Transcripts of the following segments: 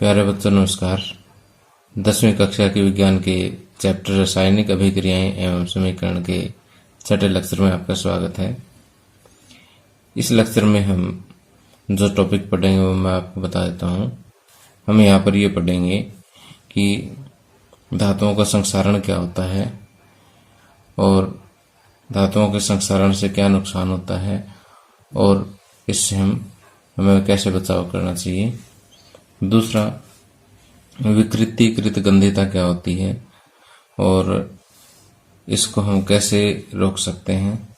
प्यारे बच्चों नमस्कार। 10वीं कक्षा के विज्ञान के चैप्टर रासायनिक अभिक्रियाएं एवं समीकरण के छठे लेक्चर में आपका स्वागत है। इस लेक्चर में हम जो टॉपिक पढ़ेंगे वो मैं आपको बता देता हूँ। हम यहाँ पर ये पढ़ेंगे कि धातुओं का संक्षारण क्या होता है और धातुओं के संक्षारण से क्या नुकसान होता है और इससे हमें कैसे बचाव करना चाहिए। दूसरा, विकृतीकृत गंधीता क्या होती है और इसको हम कैसे रोक सकते हैं।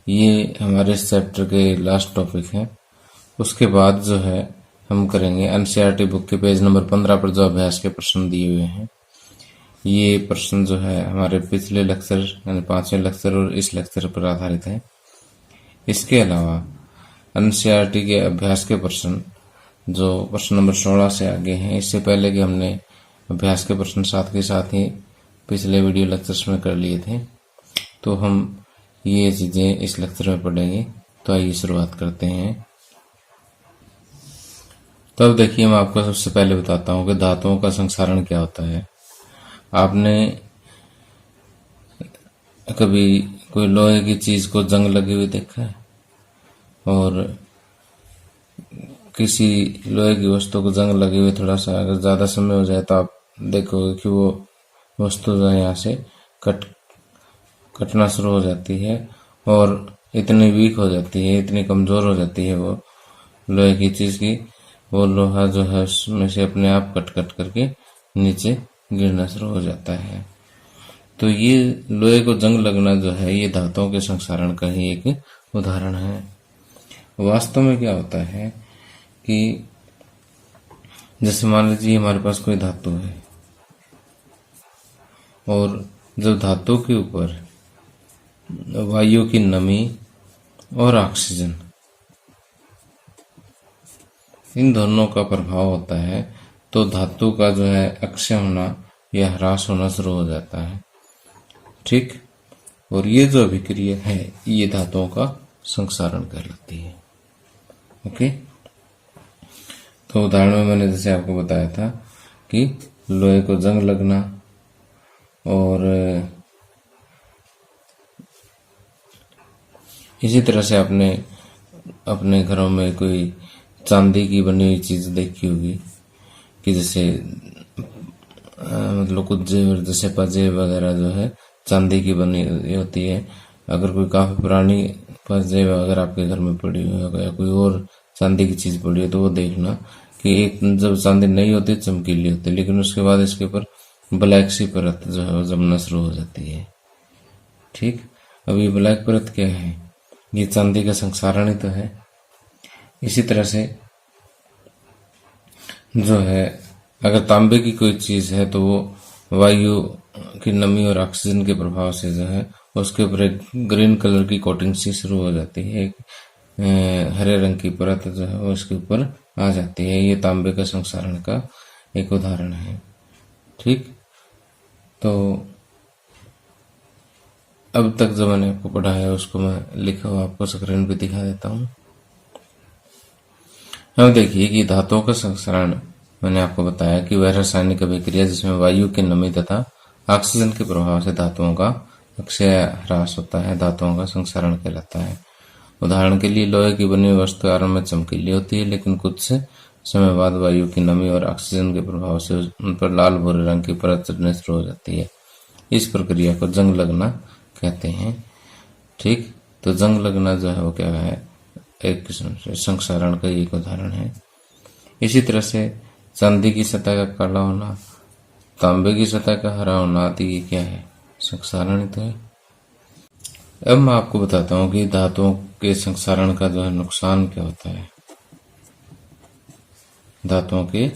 ये हमारे इस चैप्टर के लास्ट टॉपिक है। उसके बाद जो है हम करेंगे एनसीईआरटी बुक के पेज नंबर 15 पर जो अभ्यास के प्रश्न दिए हुए हैं। ये प्रश्न जो है हमारे पिछले लेक्चर यानी 5वें लेक्चर और इस लेक्चर पर आधारित है। इसके अलावा एनसीईआरटी के अभ्यास के प्रश्न जो प्रश्न नंबर 16 से आगे हैं, इससे पहले कि हमने अभ्यास के प्रश्न साथ के साथ ही पिछले वीडियो लेक्चर्स में कर लिए थे, तो हम ये चीजें इस लेक्चर में पढ़ेंगे। तो आइए शुरुआत करते हैं। तो अब देखिए, मैं आपको सबसे पहले बताता हूँ कि धातुओं का संक्षारण क्या होता है। आपने कभी कोई लोहे की चीज को जंग लगी हुई देखा है? और किसी लोहे की वस्तु को जंग लगे हुए थोड़ा सा अगर ज्यादा समय हो जाए तो आप देखोगे कि वो वस्तु जो है यहाँ से कटना शुरू हो जाती है और इतनी वीक हो जाती है, इतनी कमजोर हो जाती है वो लोहे की चीज की, वो लोहा जो है उसमें से अपने आप कट करके नीचे गिरना शुरू हो जाता है। तो ये लोहे को जंग लगना जो है ये धातुओं के संक्षारण का ही एक उदाहरण है। वास्तव में क्या होता है कि जैसे मान लीजिए हमारे पास कोई धातु है और जब धातु के ऊपर वायु की नमी और ऑक्सीजन इन दोनों का प्रभाव होता है तो धातु का जो है अक्षय होना या ह्रास होना शुरू हो जाता है। ठीक, और ये जो अभिक्रिया है ये धातुओं का संक्षारण कहलाती है। ओके, तो उदाहरण में मैंने जैसे आपको बताया था कि लोहे को जंग लगना और इसी तरह से आपने अपने घरों में कोई चांदी की बनी हुई चीज देखी होगी कि जैसे मतलब कुछ जेवर जैसे पजेब वगैरह जो है चांदी की बनी होती है। अगर कोई काफी पुरानी पजेब अगर आपके घर में पड़ी हुई है या कोई और चांदी की चीज पड़ी है तो वो देखना कि एक जब चांदी नहीं होती चमकीली होती है, लेकिन उसके बाद इसके ऊपर ब्लैक सी परत जो है वो जमना शुरू हो जाती है। ठीक, अब ये ब्लैक परत क्या है? ये चांदी का संक्षारण ही तो है। इसी तरह से जो है अगर तांबे की कोई चीज है तो वो वायु की नमी और ऑक्सीजन के प्रभाव से जो है उसके ऊपर एक ग्रीन कलर की कोटिंग सी शुरू हो जाती है, एक हरे रंग की परत जो है वो इसके ऊपर आ जाती है। ये तांबे का संक्षारण का एक उदाहरण है। ठीक, तो अब तक जो मैंने आपको पढ़ा है उसको मैं लिखा हुआ आपको स्क्रीन पे दिखा देता हूँ। अब देखिए कि धातुओं का संक्षारण मैंने आपको बताया कि वह रासायनिक अभिक्रिया जिसमें वायु की नमी तथा ऑक्सीजन के प्रभाव से धातुओं का अक्षय ह्रास होता है, धातुओं का संक्षारण कहलाता है। उदाहरण के लिए लोहे की बनी हुई वस्तु आरंभ में चमकीली होती है, लेकिन कुछ समय बाद वायु की नमी और ऑक्सीजन के प्रभाव से उन पर लाल भूरे रंग की परत चढ़ने शुरू हो जाती है। इस प्रक्रिया को जंग लगना कहते हैं। ठीक, तो जंग लगना जो है वो क्या है? एक किस्म से संक्षारण का एक उदाहरण है। इसी तरह से चांदी की सतह का काला होना, तांबे की सतह का हरा होना आदि ये क्या है? संक्षारण ही तो है। अब मैं आपको बताता हूँ कि धातुओं के संक्षारण का जो है नुकसान क्या होता है। धातुओं के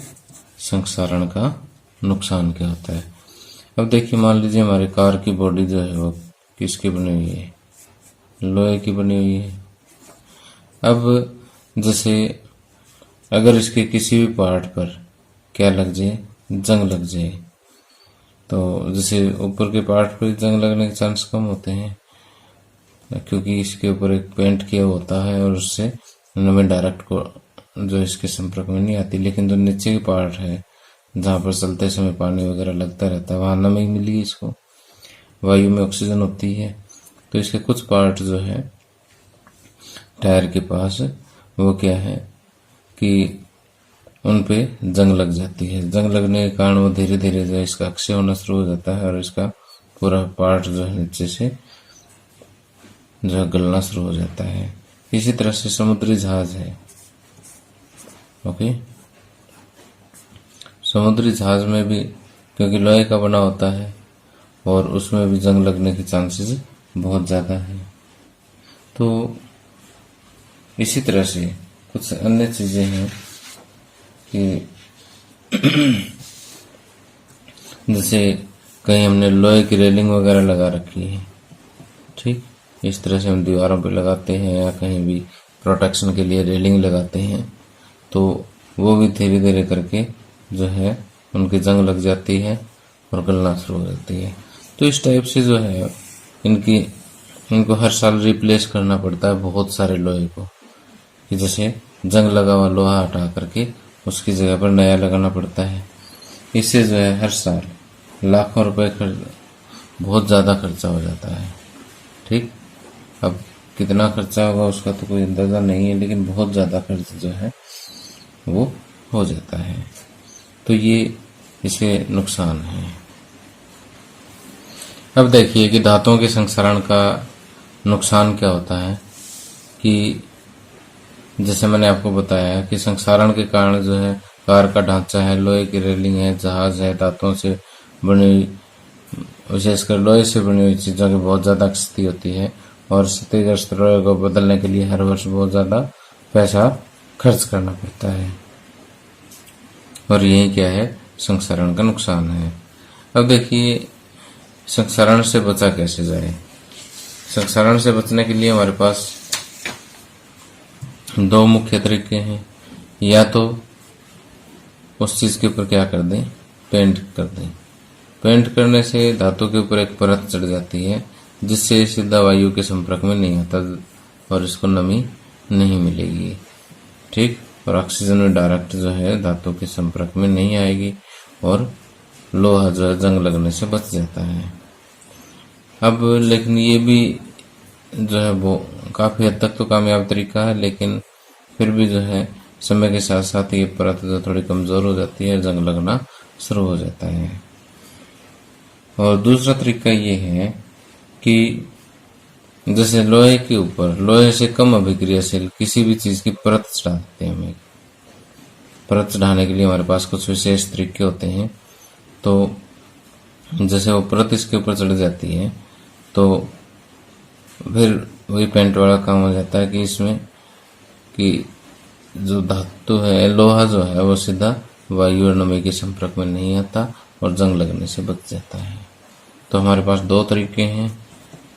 संक्षारण का नुकसान क्या होता है? अब देखिए, मान लीजिए हमारी कार की बॉडी जो है वो किसकी बनी हुई है? लोहे की बनी हुई है। अब जैसे अगर इसके किसी भी पार्ट पर क्या लग जाए? जंग लग जाए, तो जैसे ऊपर के पार्ट पर जंग लगने के चांस कम होते हैं क्योंकि इसके ऊपर एक पेंट किया होता है और उससे नमी डायरेक्ट को जो इसके संपर्क में नहीं आती, लेकिन जो नीचे की पार्ट है जहाँ पर चलते समय पानी वगैरह लगता रहता है वहां नमी मिली इसको, वायु में ऑक्सीजन होती है। तो इसके कुछ पार्ट जो है टायर के पास वो क्या है कि उन पे जंग लग जाती है। जंग लगने के कारण वो धीरे धीरे जो इसका अक्षय होना शुरू हो जाता है और इसका पूरा पार्ट जो है नीचे से जो है गलना शुरू हो जाता है। इसी तरह से समुद्री जहाज है। ओके, समुद्री जहाज में भी क्योंकि लोहे का बना होता है और उसमें भी जंग लगने के चांसेस बहुत ज़्यादा है। तो इसी तरह से कुछ अन्य चीज़ें हैं कि जैसे कहीं हमने लोहे की रेलिंग वगैरह लगा रखी है, ठीक, इस तरह से हम दीवारों पे लगाते हैं या कहीं भी प्रोटेक्शन के लिए रेलिंग लगाते हैं, तो वो भी धीरे धीरे करके जो है उनकी जंग लग जाती है और गलना शुरू हो जाती है। तो इस टाइप से जो है इनको हर साल रिप्लेस करना पड़ता है बहुत सारे लोहे को, कि जैसे जंग लगा हुआ लोहा हटा करके उसकी जगह पर नया लगाना पड़ता है। इससे जो है हर साल लाखों रुपए बहुत ज़्यादा खर्चा हो जाता है। ठीक, अब कितना खर्चा होगा उसका तो कोई अंदाज़ा नहीं है, लेकिन बहुत ज़्यादा खर्च जो है वो हो जाता है। तो ये इसके नुकसान हैं। अब देखिए कि धातुओं के संक्षारण का नुकसान क्या होता है। कि जैसे मैंने आपको बताया कि संक्षारण के कारण जो है कार का ढांचा है, लोहे की रेलिंग है, जहाज है, धातुओं से बनी हुई विशेषकर लोहे से बनी हुई चीज़ों की बहुत ज़्यादा क्षति होती है और क्षतिग्रस्त लोहे को बदलने के लिए हर वर्ष बहुत ज़्यादा पैसा खर्च करना पड़ता है। और यही क्या है, संक्षारण का नुकसान है। अब देखिए संक्षारण से बचा कैसे जाए। संक्षारण से बचने के लिए हमारे पास दो मुख्य तरीके हैं। या तो उस चीज़ के ऊपर क्या कर दें, पेंट कर दें। पेंट करने से धातु के ऊपर एक परत चढ़ जाती है जिससे सीधा वायु के संपर्क में नहीं आता और इसको नमी नहीं मिलेगी। ठीक, और ऑक्सीजन में डायरेक्ट जो है धातु के संपर्क में नहीं आएगी और लोहा जो है जंग लगने से बच जाता है। अब लेकिन ये भी जो है वो काफ़ी हद तक तो कामयाब तरीका है, लेकिन फिर भी जो है समय के साथ साथ ये परत जो थोड़ी कमज़ोर हो जाती है, जंग लगना शुरू हो जाता है। और दूसरा तरीका ये है कि जैसे लोहे के ऊपर लोहे से कम अभिक्रियाशील किसी भी चीज़ की परत चढ़ा देते हैं। हमें परत चढ़ाने के लिए हमारे पास कुछ विशेष तरीके होते हैं। तो जैसे वो परत इसके ऊपर चढ़ जाती है तो फिर वही पेंट वाला काम हो जाता है कि इसमें कि जो धातु है, लोहा जो है वो सीधा वायु और नमी के संपर्क में नहीं आता और जंग लगने से बच जाता है। तो हमारे पास दो तरीके हैं,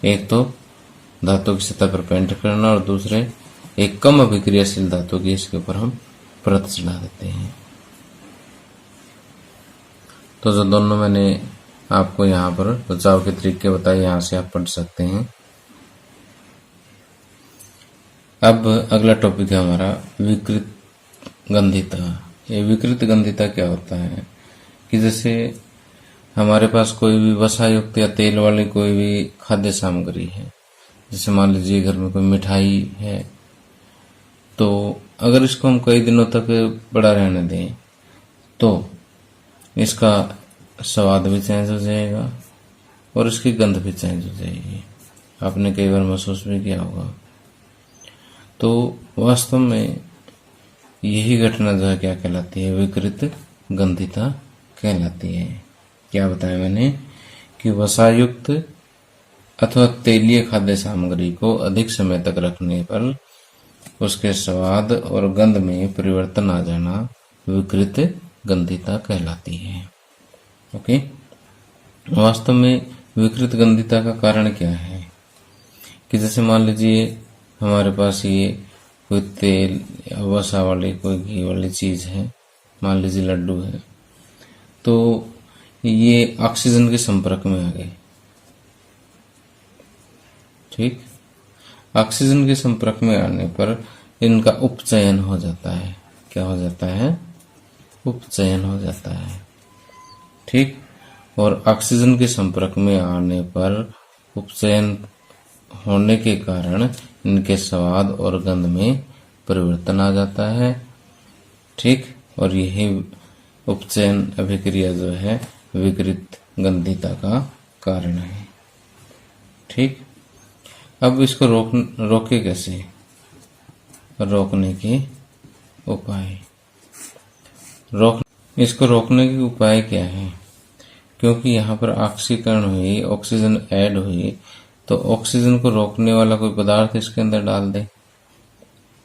एक तो धातु की सतह पर पेंट करना और दूसरे एक कम अभिक्रियाशील धातु की इसके ऊपर हम परत चढ़ा देते हैं। तो जो दोनों मैंने आपको यहाँ पर बचाव के तरीके बताए, यहाँ से आप पढ़ सकते हैं। अब अगला टॉपिक है हमारा विकृत गंधिता। ये विकृत गंधिता क्या होता है कि जैसे हमारे पास कोई भी वसायुक्त या तेल वाली कोई भी खाद्य सामग्री है, जैसे मान लीजिए घर में कोई मिठाई है, तो अगर इसको हम कई दिनों तक पड़ा रहने दें तो इसका स्वाद भी चेंज हो जाएगा और इसकी गंध भी चेंज हो जाएगी। आपने कई बार महसूस भी किया होगा। तो वास्तव में यही घटना जो है क्या कहलाती है, विकृत गंधिता कहलाती है। क्या बताया मैंने कि वसायुक्त अथवा तेलीय खाद्य सामग्री को अधिक समय तक रखने पर उसके स्वाद और गंध में परिवर्तन आ जाना विकृत गंधिता कहलाती है। ओके, वास्तव में विकृत गंधिता का कारण क्या है कि जैसे मान लीजिए हमारे पास ये कोई तेल या वसा वाली कोई घी वाली चीज है, मान लीजिए लड्डू है, तो ये ऑक्सीजन के संपर्क में आ गए। ठीक, ऑक्सीजन के संपर्क में आने पर इनका उपचयन हो जाता है। क्या हो जाता है, उपचयन हो जाता है। ठीक। और ऑक्सीजन के संपर्क में आने पर उपचयन होने के कारण इनके स्वाद और गंध में परिवर्तन आ जाता है। ठीक। और यही उपचयन अभिक्रिया जो है विकृत गंधिता का कारण है। ठीक। अब इसको रोके कैसे, रोकने के उपाय। इसको रोकने के उपाय क्या है, क्योंकि यहाँ पर ऑक्सीकरण हुई, ऑक्सीजन ऐड हुई, तो ऑक्सीजन को रोकने वाला कोई पदार्थ इसके अंदर डाल दे।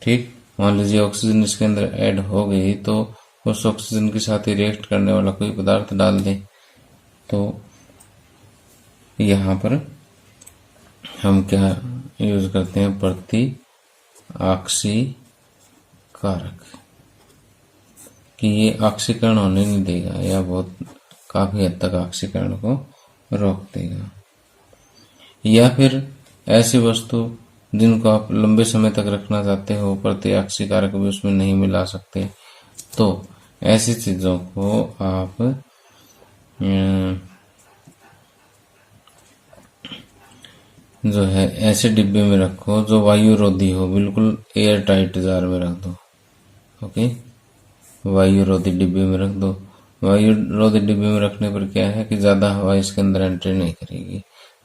ठीक। मान लीजिए ऑक्सीजन इसके अंदर ऐड हो गई, तो उस ऑक्सीजन के साथ रिएक्ट करने वाला कोई पदार्थ डाल दे। तो यहाँ पर हम क्या यूज करते हैं, प्रति ऑक्सीकारक, कि ये ऑक्सीकरण होने नहीं देगा या बहुत काफी हद तक ऑक्सीकरण को रोक देगा। या फिर ऐसी वस्तु जिनको आप लंबे समय तक रखना चाहते हो, प्रति ऑक्सीकारक भी उसमें नहीं मिला सकते, तो ऐसी चीजों को आप जो है ऐसे डिब्बे में रखो जो वायु रोधी हो, बिल्कुल एयर टाइट जार में रख दो। ओके, वायु रोधी डिब्बे में रख दो। वायु रोधी डिब्बे में रखने पर क्या है कि ज्यादा हवा इसके अंदर एंट्री नहीं करेगी।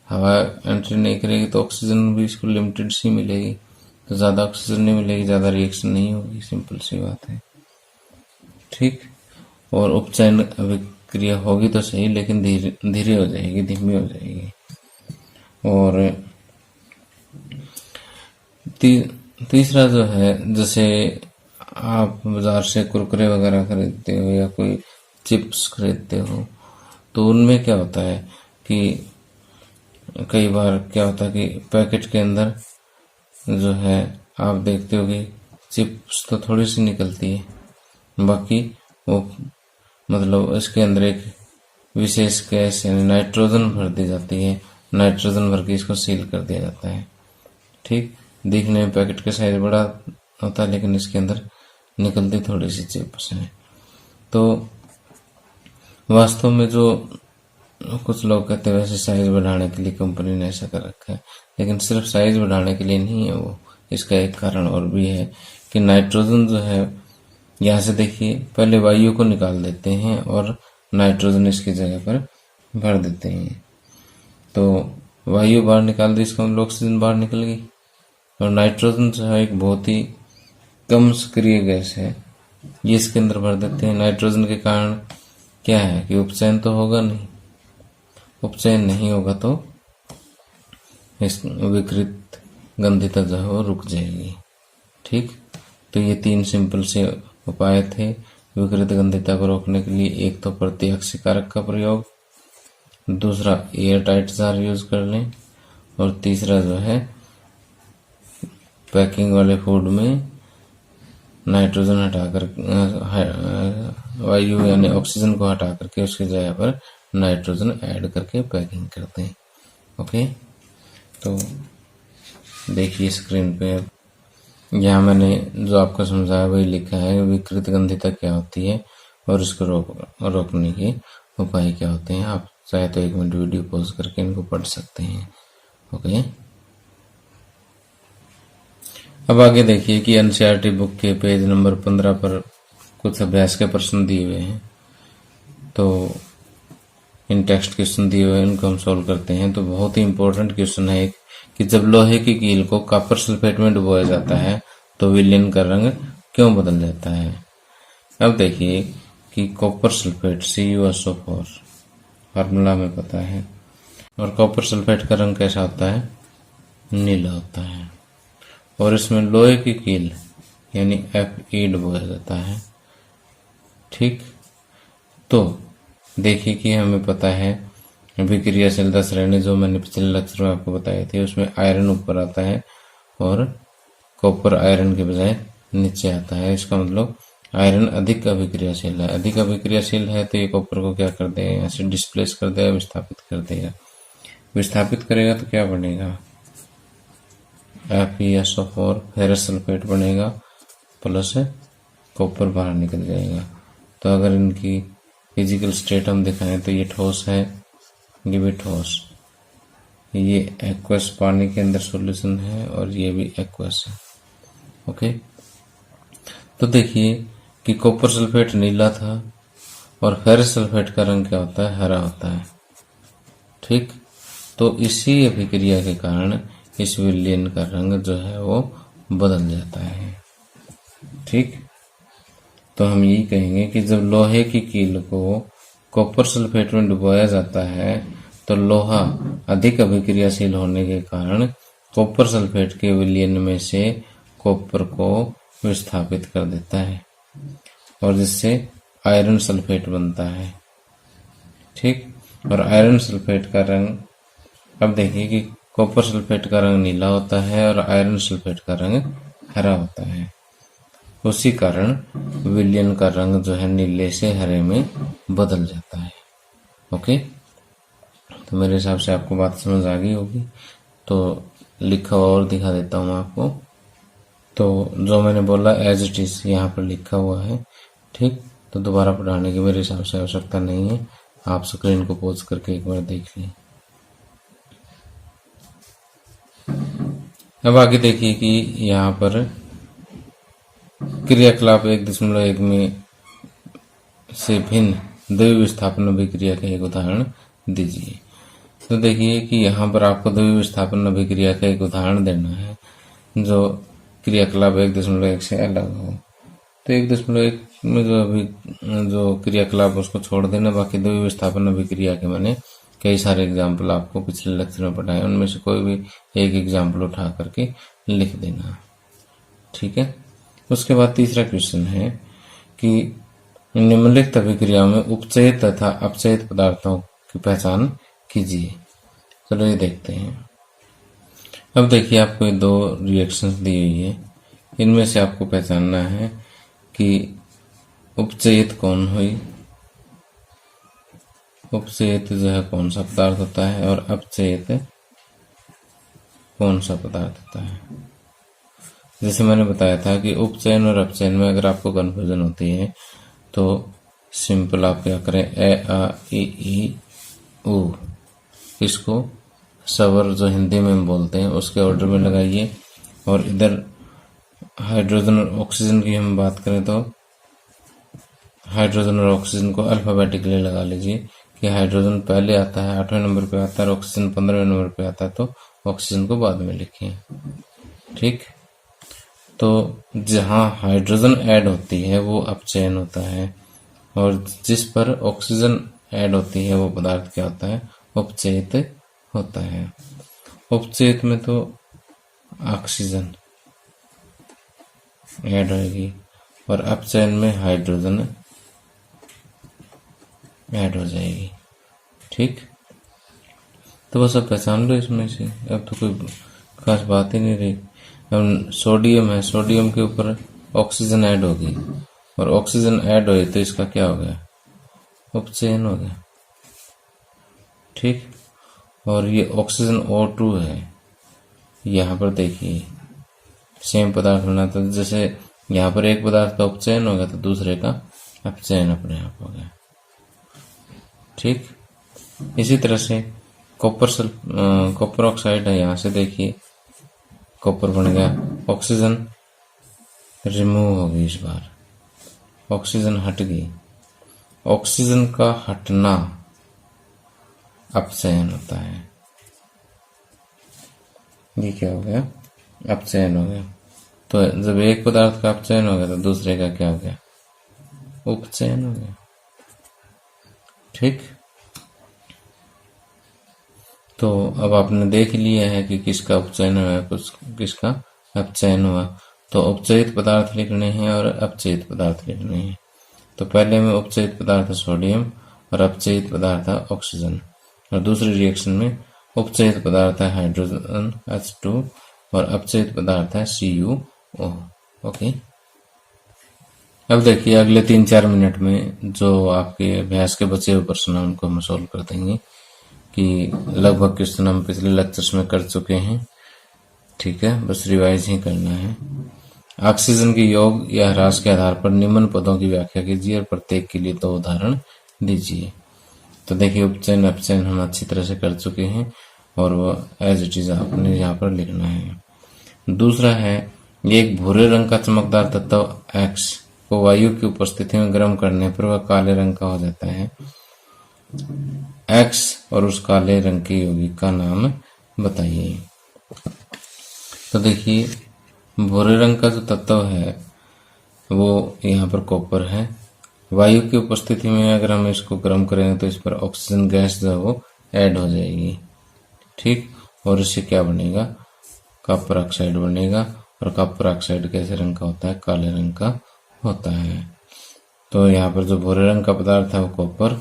हवा एंट्री नहीं करेगी तो ऑक्सीजन भी इसको लिमिटेड सी मिलेगी, तो ज्यादा ऑक्सीजन नहीं मिलेगी, ज्यादा रिएक्शन नहीं होगी, सिंपल सी बात है। ठीक। और उपचयन अभिक्रिया होगी तो सही, लेकिन धीरे हो जाएगी, धीमी हो जाएगी। और तीसरा जो है, जैसे आप बाजार से कुरकुरे वगैरह खरीदते हो या कोई चिप्स खरीदते हो, तो उनमें क्या होता है कि कई बार क्या होता है कि पैकेट के अंदर जो है आप देखते हो कि चिप्स तो थोड़ी सी निकलती है, बाकी वो मतलब इसके अंदर एक विशेष गैस यानी नाइट्रोजन भर दी जाती है। नाइट्रोजन भर के इसको सील कर दिया जाता है। ठीक। दिखने में पैकेट का साइज बड़ा होता है, लेकिन इसके अंदर निकलती थोड़ी सी चिप्स है। तो वास्तव में जो कुछ लोग कहते हैं वैसे साइज बढ़ाने के लिए कंपनी ने ऐसा कर रखा है, लेकिन सिर्फ साइज बढ़ाने के लिए नहीं है वो। इसका एक कारण और भी है कि नाइट्रोजन जो है, यहाँ से देखिए पहले वायु को निकाल देते हैं और नाइट्रोजन इसकी जगह पर भर देते हैं। तो वायु बाहर निकाल दी, इसका मतलब ऑक्सीजन बाहर निकल गई। और नाइट्रोजन जो है एक बहुत ही कम सक्रिय गैस है, ये इसके अंदर भर देते हैं। नाइट्रोजन के कारण क्या है कि उपचयन तो होगा नहीं, उपचयन नहीं होगा तो इस विकृत गंधिता जो है वो रुक जाएगी। ठीक। तो ये 3 सिंपल से उपाय थे विकृत गंधिता को रोकने के लिए। एक तो प्रति ऑक्सीकारक का प्रयोग, दूसरा एयर टाइट जार यूज कर लें, और तीसरा जो है पैकिंग वाले फूड में नाइट्रोजन हटाकर वायु यानी ऑक्सीजन को हटा करके उसकी जगह पर नाइट्रोजन ऐड करके पैकिंग करते हैं। ओके, तो देखिए स्क्रीन पे यहाँ मैंने जो आपको समझाया वही लिखा है, विकृत गंधिता क्या होती है और इसको रोकने के उपाय क्या होते हैं। आप चाहे तो 1 मिनट वीडियो पॉज करके इनको पढ़ सकते हैं। ओके, अब आगे देखिए कि एनसीईआरटी बुक के पेज नंबर 15 पर कुछ अभ्यास के प्रश्न दिए हुए हैं। तो इन टेक्स्ट क्वेश्चन दिए हुए हैं, इनको हम सॉल्व करते हैं। तो बहुत ही इंपॉर्टेंट क्वेश्चन है कि जब लोहे की कील को कॉपर सल्फेट में डुबोया जाता है तो विलयन का रंग क्यों बदल जाता है। अब देखिए कि कॉपर सल्फेट CuSO4 फार्मूला में पता है, और कॉपर सल्फेट का रंग कैसा होता है, नीला होता है। और इसमें लोहे की कील यानी Fe डुबोया जाता है। ठीक, तो देखिए कि हमें पता है अभिक्रियाशीलता श्रेणी जो मैंने पिछले लेक्चर में आपको बताए थे, उसमें आयरन ऊपर आता है और कॉपर आयरन के बजाय नीचे आता है। इसका मतलब आयरन अधिक अभिक्रियाशील है। अधिक अभिक्रियाशील है तो ये कॉपर को क्या कर देगा, यहाँ से डिस्प्लेस कर देगा, विस्थापित कर देगा। विस्थापित करेगा तो क्या बनेगा, FeSO4 फेरस सल्फेट बनेगा प्लस कॉपर बाहर निकल जाएगा। तो अगर इनकी फिजिकल स्टेट हम दिखाएं तो ये ठोस है, ये भी ठोस, ये एक्वस पानी के अंदर सॉल्यूशन है और ये भी एक्वस है। ओके, तो देखिए कि कॉपर सल्फेट नीला था और फेरस सल्फेट का रंग क्या होता है, हरा होता है। ठीक, तो इसी अभिक्रिया के कारण इस विलयन का रंग जो है वो बदल जाता है। ठीक, तो हम यही कहेंगे कि जब लोहे की कील को कॉपर सल्फेट में डुबोया जाता है तो लोहा अधिक अभिक्रियाशील होने के कारण कॉपर सल्फेट के विलयन में से कॉपर को विस्थापित कर देता है और जिससे आयरन सल्फेट बनता है। ठीक, और आयरन सल्फेट का रंग, अब देखिए कि कॉपर सल्फेट का रंग नीला होता है और आयरन सल्फेट का रंग हरा होता है। उसी कारण विलयन का रंग जो है नीले से हरे में बदल जाता है। ओके, तो मेरे हिसाब से आपको बात समझ आ गई होगी। तो लिखा हुआ और दिखा देता हूँ आपको। तो जो मैंने बोला एज इट इज यहाँ पर लिखा हुआ है। ठीक, तो दोबारा पढ़ाने की मेरे हिसाब से आवश्यकता नहीं है, आप स्क्रीन को पॉज करके एक बार देख लें। अब आगे देखिए कि यहाँ पर क्रियाकलाप 1.1 में से भिन्न द्वितीय विस्थापन अभिक्रिया का एक उदाहरण दीजिए। तो देखिए कि यहाँ पर आपको द्वितीय विस्थापन अभिक्रिया का एक उदाहरण देना है जो क्रियाकलाप 1.1 से अलग हो। तो 1.1 में जो क्रियाकलाप उसको छोड़ देना, बाकी द्वितीय विस्थापन अभिक्रिया के मैंने कई सारे एग्जाम्पल आपको पिछले लेक्चर में पढ़ाए, उनमें से कोई भी एक एग्जाम्पल उठा करके लिख देना। ठीक है, उसके बाद तीसरा क्वेश्चन है कि निम्नलिखित अभिक्रियाओं में उपचयित तथा अपचयित पदार्थों की पहचान कीजिए। चलो ये देखते हैं। अब देखिए आपको ये दो रिएक्शंस दी हुई है, इनमें से आपको पहचानना है कि उपचयित कौन हुई, उपचयित जो है कौन सा पदार्थ होता है और अपचयित कौन सा पदार्थ होता है। जैसे मैंने बताया था कि उपचयन और अपचयन में अगर आपको कंफ्यूजन होती है तो सिंपल आप क्या करें, ए आ ई उ, इसको स्वर जो हिंदी में हम बोलते हैं उसके ऑर्डर में लगाइए। और इधर हाइड्रोजन और ऑक्सीजन की हम बात करें तो हाइड्रोजन और ऑक्सीजन को अल्फाबेटिकली लगा लीजिए कि हाइड्रोजन पहले आता है 8वें नंबर पे आता है और ऑक्सीजन 15वें नंबर पे आता है, तो ऑक्सीजन को बाद में लिखिए। ठीक, तो जहां हाइड्रोजन ऐड होती है वो अपचयन होता है और जिस पर ऑक्सीजन ऐड होती है वो पदार्थ क्या होता है, उपचयित होता है। उपचयित में तो ऑक्सीजन ऐड होगी और अपचयन में हाइड्रोजन ऐड हो जाएगी। ठीक, तो बस अब पहचान लो इसमें से, अब तो कोई खास बात ही नहीं रही। अब सोडियम है, सोडियम के ऊपर ऑक्सीजन ऐड होगी और ऑक्सीजन ऐड हुई तो इसका क्या हो गया, उपचयन हो गया। ठीक, और ये ऑक्सीजन O2 है, यहाँ पर देखिए सेम पदार्थ बना, तो जैसे यहाँ पर एक पदार्थ का उपचयन हो गया तो दूसरे का अपचयन अपने आप हो गया। ठीक, इसी तरह से कॉपर ऑक्साइड है, यहाँ से देखिए कॉपर बन गया, ऑक्सीजन रिमूव हो गई, इस बार ऑक्सीजन हट गई। ऑक्सीजन का हटना अपचयन होता है। ये क्या हो गया, अपचयन हो गया। तो जब एक पदार्थ का अपचयन हो गया तो दूसरे का क्या हो गया, उपचयन हो गया। ठीक, तो अब आपने देख लिया है कि किसका उपचयन हुआ, किसका अपचयन हुआ। तो उपचयित पदार्थ लिखने हैं और अपचयित पदार्थ लिखने हैं। तो पहले में उपचयित पदार्थ है सोडियम और अपचयित पदार्थ है ऑक्सीजन, और दूसरी रिएक्शन में उपचयित पदार्थ है हाइड्रोजन H2 और अपचयित पदार्थ है CuO। ओके, अब देखिए अगले 3-4 मिनट में जो आपके अभ्यास के बचे हुए प्रश्न हैं उनको हम सॉल्व कर देंगे, कि लगभग क्वेश्चन हम पिछले लेक्चर्स में कर चुके हैं। ठीक है, बस रिवाइज ही करना है। ऑक्सीजन के योग या ह्रास के आधार पर निम्न पदों की व्याख्या कीजिए और प्रत्येक के लिए 2 उदाहरण दीजिए। तो देखिए उपचयन अपचयन हम अच्छी तरह से कर चुके हैं और वो एज इट इज आपने यहाँ पर लिखना है। दूसरा है, एक भूरे रंग का चमकदार तत्व एक्स को वायु की उपस्थिति में गर्म करने पर वह काले रंग का हो जाता है। एक्स और उस काले रंग के यौगिक का नाम बताइए। तो देखिए भूरे रंग का जो तत्व है वो यहाँ पर कॉपर है। वायु की उपस्थिति में अगर हम इसको गर्म करेंगे तो इस पर ऑक्सीजन गैस जो है वो ऐड हो जाएगी, ठीक। और इससे क्या बनेगा, कॉपर ऑक्साइड बनेगा। और कॉपर ऑक्साइड कैसे रंग का होता है, काले रंग का होता है। तो यहाँ पर जो भूरे रंग का पदार्थ है वो कॉपर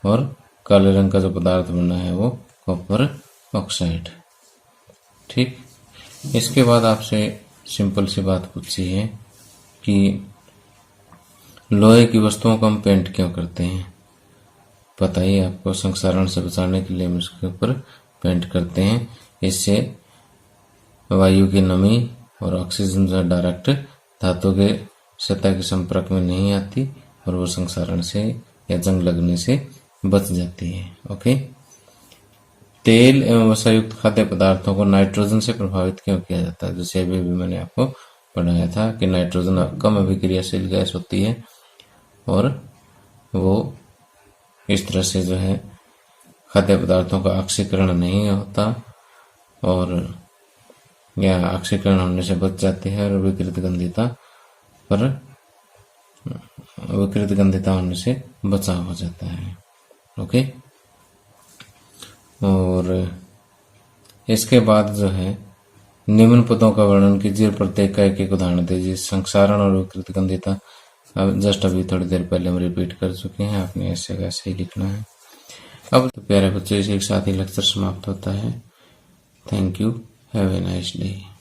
और काले रंग का जो पदार्थ बना है वो कॉपर ऑक्साइड, ठीक। इसके बाद आपसे सिंपल सी बात पूछी है कि लोहे की वस्तुओं को हम पेंट क्यों करते हैं। पता ही आपको, संक्षारण से बचाने के लिए हम इसके ऊपर पेंट करते हैं। इससे वायु की नमी और ऑक्सीजन जो डायरेक्ट धातु के सतह के संपर्क में नहीं आती और वो संक्षारण से या जंग लगने से बच जाती है। ओके। तेल एवं वसायुक्त खाद्य पदार्थों को नाइट्रोजन से प्रभावित क्यों किया जाता है। जैसे अभी भी मैंने आपको पढ़ाया था कि नाइट्रोजन कम अभिक्रियाशील गैस होती है और वो इस तरह से जो है खाद्य पदार्थों का ऑक्सीकरण नहीं होता और या ऑक्सीकरण होने से बच जाती है और विकृत गंधिता होने से बचाव हो जाता है। ओके। और इसके बाद जो है निम्न पदों का वर्णन कीजिए, प्रत्येक का एक उदाहरण दीजिए। संक्षारण और विकृत गंधिता अब जस्ट अभी थोड़ी देर पहले हम रिपीट कर चुके हैं, आपने ऐसे वैसे ही लिखना है। अब तो प्यारे बच्चों, इसी के साथ ही लेक्चर समाप्त होता है। Thank you, have a nice day.